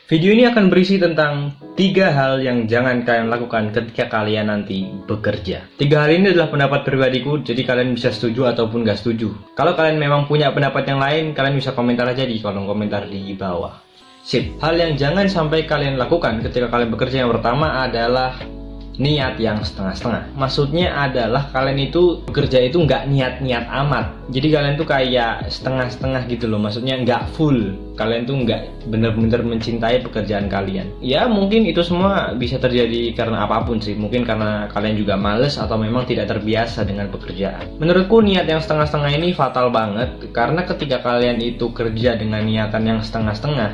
Video ini akan berisi tentang 3 hal yang jangan kalian lakukan ketika kalian nanti bekerja. 3 hal ini adalah pendapat pribadiku, jadi kalian bisa setuju ataupun gak setuju. Kalau kalian memang punya pendapat yang lain, kalian bisa komentar aja di kolom komentar di bawah. Sip. Hal yang jangan sampai kalian lakukan ketika kalian bekerja yang pertama adalah niat yang setengah-setengah. Maksudnya adalah kalian itu bekerja itu nggak niat-niat amat. Jadi kalian tuh kayak setengah-setengah gitu loh. Maksudnya nggak full. Kalian tuh nggak bener-bener mencintai pekerjaan kalian. Ya mungkin itu semua bisa terjadi karena apapun sih. Mungkin karena kalian juga males atau memang tidak terbiasa dengan pekerjaan. Menurutku niat yang setengah-setengah ini fatal banget. Karena ketika kalian itu kerja dengan niatan yang setengah-setengah,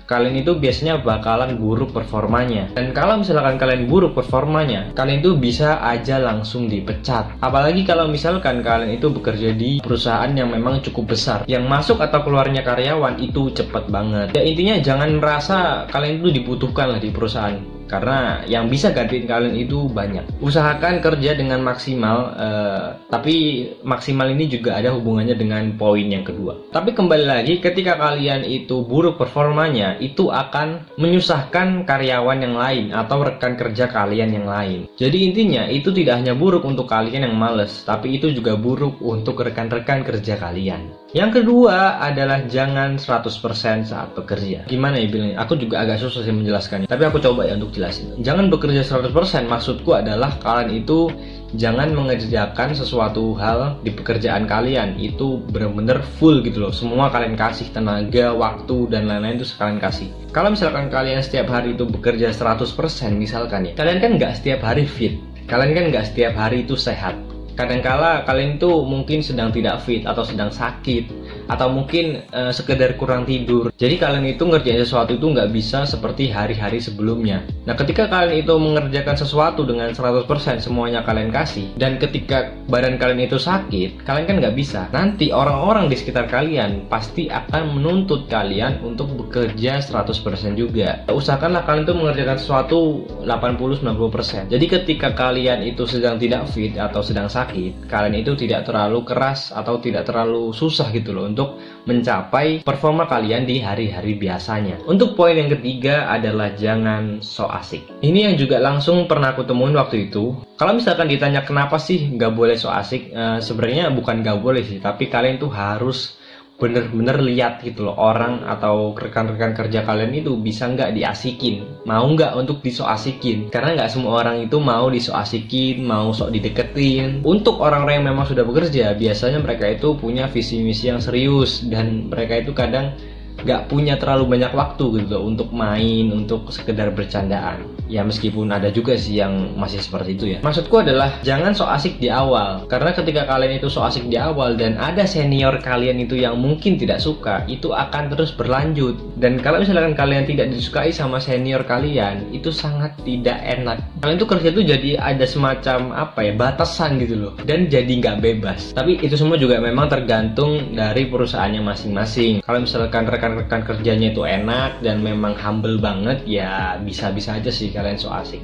kalian itu biasanya bakalan buruk performanya. Dan kalau misalkan kalian buruk performanya, kalian itu bisa aja langsung dipecat. Apalagi kalau misalkan kalian itu bekerja di perusahaan yang memang cukup besar, yang masuk atau keluarnya karyawan itu cepet banget. Ya intinya jangan merasa kalian itu dibutuhkan lah di perusahaan, karena yang bisa gantiin kalian itu banyak. Usahakan kerja dengan maksimal, tapi maksimal ini juga ada hubungannya dengan poin yang kedua. Tapi kembali lagi, ketika kalian itu buruk performanya, itu akan menyusahkan karyawan yang lain atau rekan kerja kalian yang lain. Jadi intinya itu tidak hanya buruk untuk kalian yang males, tapi itu juga buruk untuk rekan-rekan kerja kalian. Yang kedua adalah jangan 100% saat bekerja. Gimana ya bilangnya? Aku juga agak susah sih menjelaskannya, tapi aku coba ya untuk jelasin. Jangan bekerja 100%, maksudku adalah kalian itu jangan mengerjakan sesuatu hal di pekerjaan kalian itu benar-benar full gitu loh. Semua kalian kasih tenaga, waktu, dan lain-lain itu kalian kasih. Kalau misalkan kalian setiap hari itu bekerja 100% misalkan ya, kalian kan nggak setiap hari fit. Kalian kan nggak setiap hari itu sehat. Kadangkala kalian itu mungkin sedang tidak fit atau sedang sakit atau mungkin sekedar kurang tidur. Jadi kalian itu ngerjain sesuatu itu nggak bisa seperti hari-hari sebelumnya. Nah ketika kalian itu mengerjakan sesuatu dengan 100% semuanya kalian kasih, dan ketika badan kalian itu sakit, kalian kan nggak bisa. Nanti orang-orang di sekitar kalian pasti akan menuntut kalian untuk bekerja 100% juga. Usahakanlah kalian itu mengerjakan sesuatu 80-90%. Jadi ketika kalian itu sedang tidak fit atau sedang sakit, kalian itu tidak terlalu keras atau tidak terlalu susah gitu loh untuk mencapai performa kalian di hari-hari biasanya. Untuk poin yang ketiga adalah jangan so asik. Ini yang juga langsung pernah aku temuin waktu itu. Kalau misalkan ditanya kenapa sih nggak boleh so asik, sebenarnya bukan nggak boleh sih, tapi kalian tuh harus bener-bener lihat gitu loh, orang atau rekan-rekan kerja kalian itu bisa nggak diasikin, mau nggak untuk disoasikin. Karena nggak semua orang itu mau disoasikin, mau sok dideketin. Untuk orang-orang yang memang sudah bekerja, biasanya mereka itu punya visi misi yang serius, dan mereka itu kadang nggak punya terlalu banyak waktu gitu loh untuk main, untuk sekedar bercandaan. Ya meskipun ada juga sih yang masih seperti itu ya. Maksudku adalah jangan so asik di awal. Karena ketika kalian itu so asik di awal dan ada senior kalian itu yang mungkin tidak suka, itu akan terus berlanjut. Dan kalau misalkan kalian tidak disukai sama senior kalian, itu sangat tidak enak. Kalian itu kerja tuh jadi ada semacam batasan gitu loh, dan jadi nggak bebas. Tapi itu semua juga memang tergantung dari perusahaannya masing-masing. Kalau misalkan rekan-rekan kerjanya itu enak dan memang humble banget, ya bisa-bisa aja sih kalian so asik.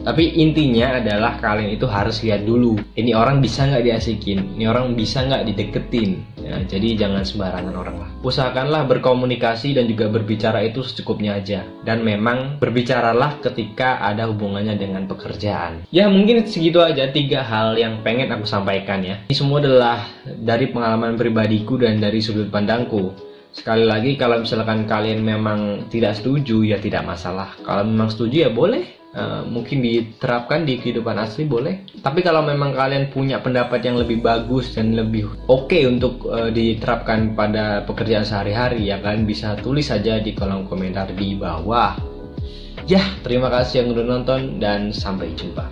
Tapi intinya adalah kalian itu harus lihat dulu, ini orang bisa nggak diasikin, ini orang bisa nggak dideketin ya. Jadi jangan sembarangan orang lah. Usahakanlah berkomunikasi dan juga berbicara itu secukupnya aja, dan memang berbicaralah ketika ada hubungannya dengan pekerjaan. Ya mungkin segitu aja 3 hal yang pengen aku sampaikan ya. Ini semua adalah dari pengalaman pribadiku dan dari sudut pandangku. Sekali lagi, kalau misalkan kalian memang tidak setuju ya tidak masalah. Kalau memang setuju ya boleh, mungkin diterapkan di kehidupan asli boleh. Tapi kalau memang kalian punya pendapat yang lebih bagus dan lebih oke untuk diterapkan pada pekerjaan sehari-hari, ya kalian bisa tulis saja di kolom komentar di bawah. Ya, terima kasih yang udah nonton dan sampai jumpa.